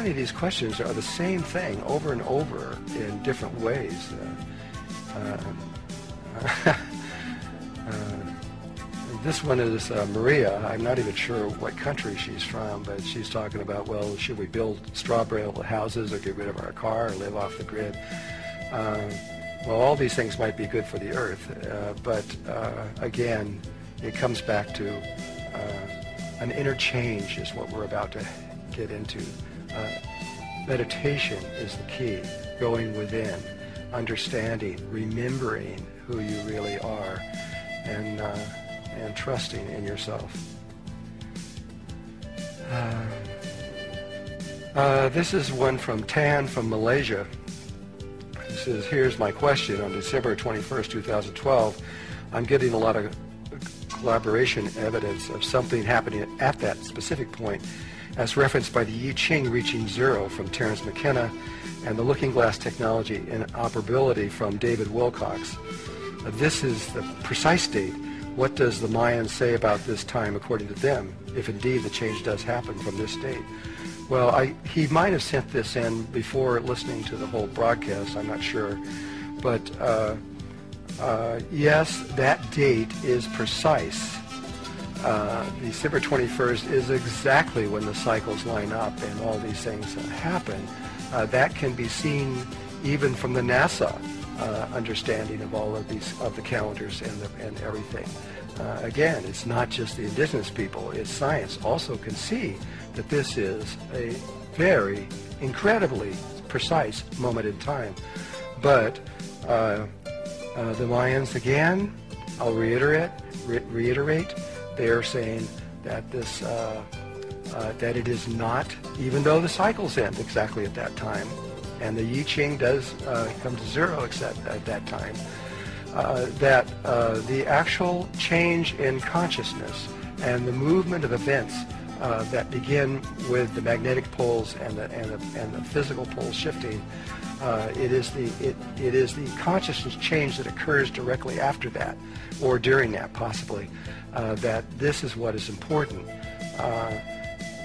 many of these questions are the same thing over and over in different ways. This one is Maria. I'm not even sure what country she's from, but she's talking about, well, should we build straw-bale houses or get rid of our car or live off the grid? Well, all these things might be good for the earth, but again, it comes back to an inner change is what we're about to get into. Meditation is the key, going within, understanding, remembering who you really are, and trusting in yourself. This is one from Tan from Malaysia. He says, here's my question. On December 21st, 2012, I'm getting a lot of collaboration evidence of something happening at that specific point, as referenced by the I Ching reaching zero from Terence McKenna and the looking glass technology interoperability from David Wilcox. This is the precise date. What does the Mayans say about this time according to them, if indeed the change does happen from this date? Well, he might have sent this in before listening to the whole broadcast, I'm not sure. But yes, that date is precise. December 21st is exactly when the cycles line up and all these things happen. That can be seen even from the NASA understanding of all of these, of the calendars and everything. Again, it's not just the indigenous people, it's science also can see that this is a very incredibly precise moment in time. But the Mayans, again, I'll reiterate, they are saying that this that it is not, even though the cycles end exactly at that time, and the I Ching does come to zero except at that time, that the actual change in consciousness and the movement of events that begin with the magnetic poles and the physical poles shifting, it is the consciousness change that occurs directly after that, or during that possibly, that this is what is important.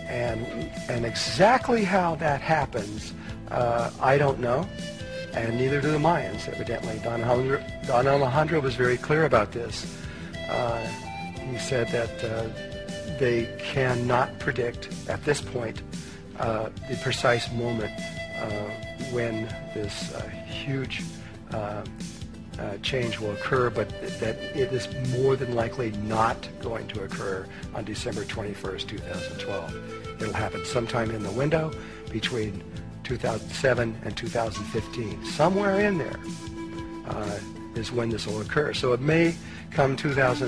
And exactly how that happens, I don't know, and neither do the Mayans, evidently. Don Alejandro was very clear about this. He said that they cannot predict at this point the precise moment when this huge change will occur, but that it is more than likely not going to occur on December 21st, 2012. It'll happen sometime in the window between 2007 and 2015. Somewhere in there is when this will occur. So it may come December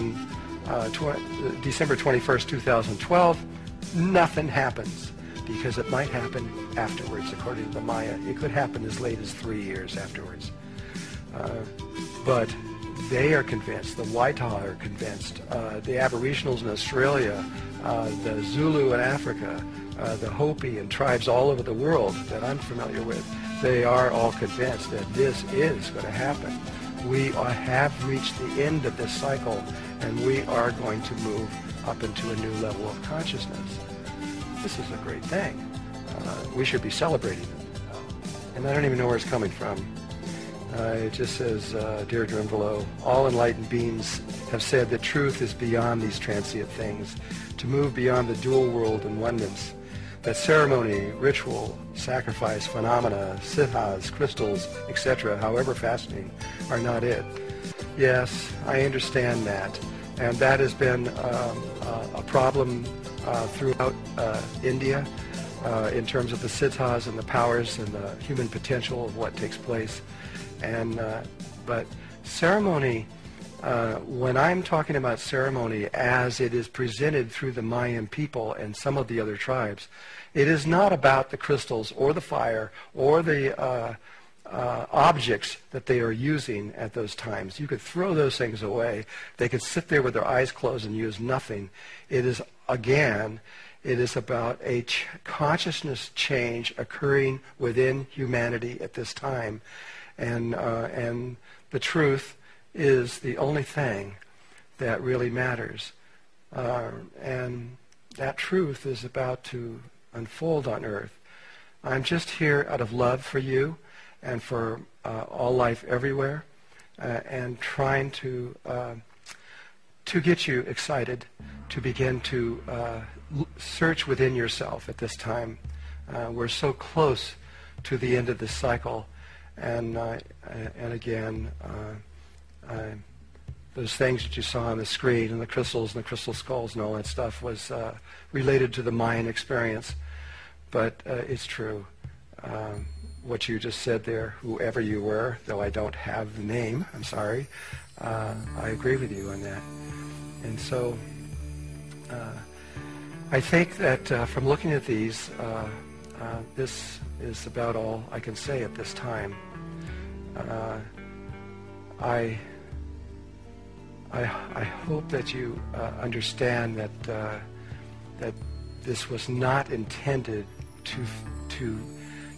21st, 2012, nothing happens, because it might happen afterwards, according to the Maya. It could happen as late as 3 years afterwards. But they are convinced, the Waitaha are convinced, the Aboriginals in Australia, the Zulu in Africa, the Hopi and tribes all over the world that I'm familiar with, they are all convinced that this is going to happen. We have reached the end of this cycle, and we are going to move up into a new level of consciousness. This is a great thing. We should be celebrating it. And I don't even know where it's coming from. It just says, Deirdre and below, all enlightened beings have said that truth is beyond these transient things, to move beyond the dual world and oneness, that ceremony, ritual, sacrifice, phenomena, siddhas, crystals, etc., however fascinating, are not it. Yes, I understand that, and that has been a problem throughout India in terms of the siddhas and the powers and the human potential of what takes place. And but ceremony, when I'm talking about ceremony as it is presented through the Mayan people and some of the other tribes, it is not about the crystals or the fire or the objects that they are using at those times. You could throw those things away. They could sit there with their eyes closed and use nothing. It is, again, it is about a consciousness change occurring within humanity at this time. And the truth is the only thing that really matters. And that truth is about to unfold on earth. I'm just here out of love for you and for all life everywhere, and trying to get you excited to begin to search within yourself at this time. We're so close to the end of this cycle, and again, those things that you saw on the screen and the crystals and the crystal skulls and all that stuff was related to the Mayan experience. But it's true. What you just said there, whoever you were, though I don't have the name, I'm sorry, I agree with you on that. And so I think that from looking at these, this is about all I can say at this time. I hope that you understand that that this was not intended to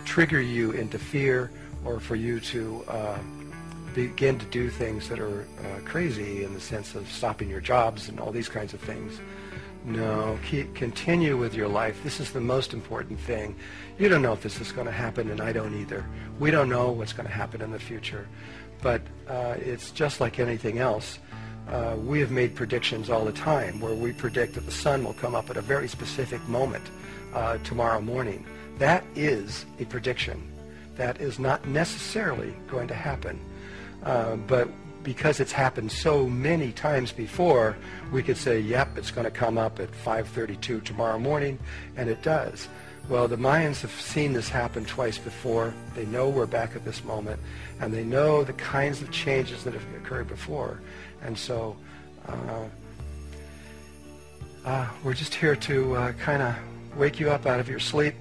trigger you into fear, or for you to begin to do things that are crazy in the sense of stopping your jobs and all these kinds of things. No, continue with your life. This is the most important thing. You don't know if this is going to happen, and I don't either. We don't know what's going to happen in the future. But it's just like anything else. We have made predictions all the time where we predict that the sun will come up at a very specific moment tomorrow morning. That is a prediction. That is not necessarily going to happen. But because it's happened so many times before, we could say, yep, it's going to come up at 5:32 tomorrow morning, and it does. Well, the Mayans have seen this happen twice before. They know we're back at this moment, and they know the kinds of changes that have occurred before. And so we're just here to kind of wake you up out of your sleep,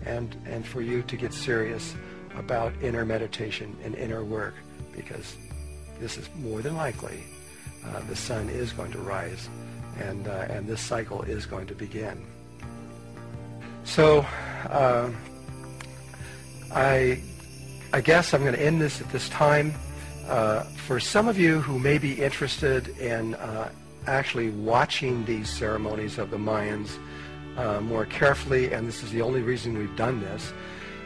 and for you to get serious about inner meditation and inner work, because this is more than likely the sun is going to rise, and this cycle is going to begin. So I guess I'm going to end this at this time. For some of you who may be interested in actually watching these ceremonies of the Mayans more carefully, and this is the only reason we've done this,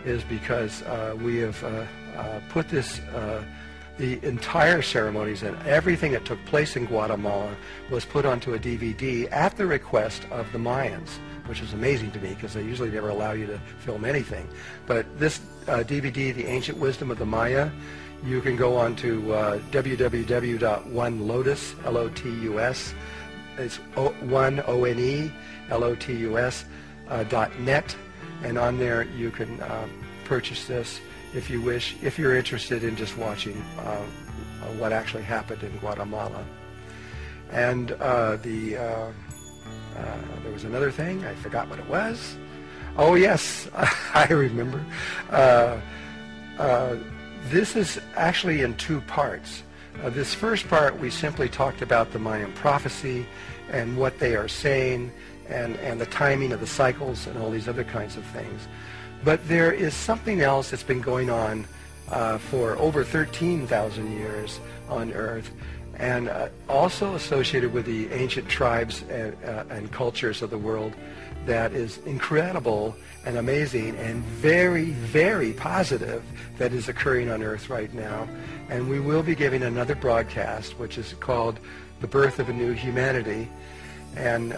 is because we have put this, the entire ceremonies and everything that took place in Guatemala was put onto a DVD at the request of the Mayans, which is amazing to me because they usually never allow you to film anything. But this DVD, The Ancient Wisdom of the Maya, you can go on to www.onelotus, L-O-T-U-S, it's ONELOTUS.net, and on there you can purchase this if you wish, if you're interested in just watching what actually happened in Guatemala. And there was another thing, I forgot what it was. Oh yes, I remember. This is actually in two parts. This first part, we simply talked about the Mayan prophecy and what they are saying, and the timing of the cycles and all these other kinds of things. But there is something else that's been going on for over 13,000 years on Earth, and also associated with the ancient tribes and cultures of the world, that is incredible and amazing and very, very positive, that is occurring on Earth right now. And we will be giving another broadcast, which is called The Birth of a New Humanity. And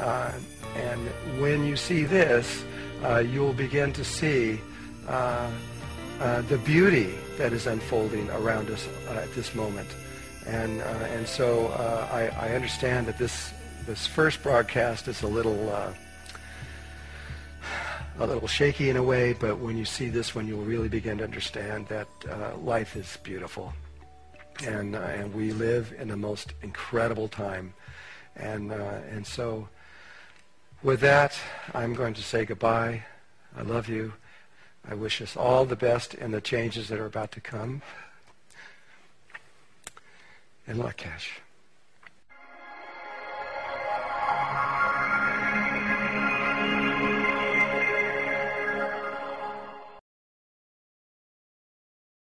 when you see this, you'll begin to see the beauty that is unfolding around us at this moment. And so I understand that this first broadcast is a little shaky in a way, but when you see this one, you'll really begin to understand that life is beautiful, and we live in the most incredible time. And so with that, I'm going to say goodbye. I love you. I wish us all the best in the changes that are about to come. And Lakesh.